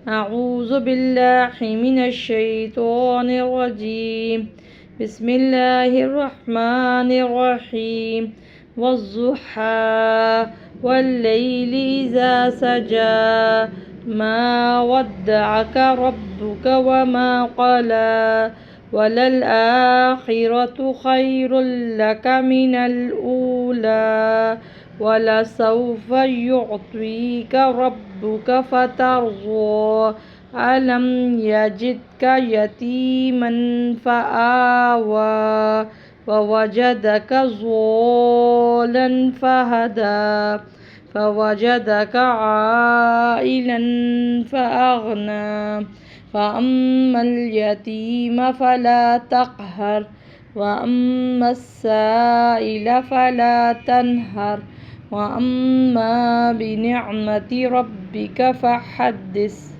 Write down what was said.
أعوذ بالله من الشيطان الرجيم. بسم الله الرحمن الرحيم. والضحى والليل إذا سجى ما ودعك ربك وما قلى وللآخرة خير لك من الأولى ولسوف يعطيك ربك فترضى ألم يجدك يتيما فآوى ووجدك ضالا فهدى فوجدك عائلا فأغنى فأما اليتيم فلا تقهر وأما السائل فلا تنهر وأما بنعمة ربك فحدث.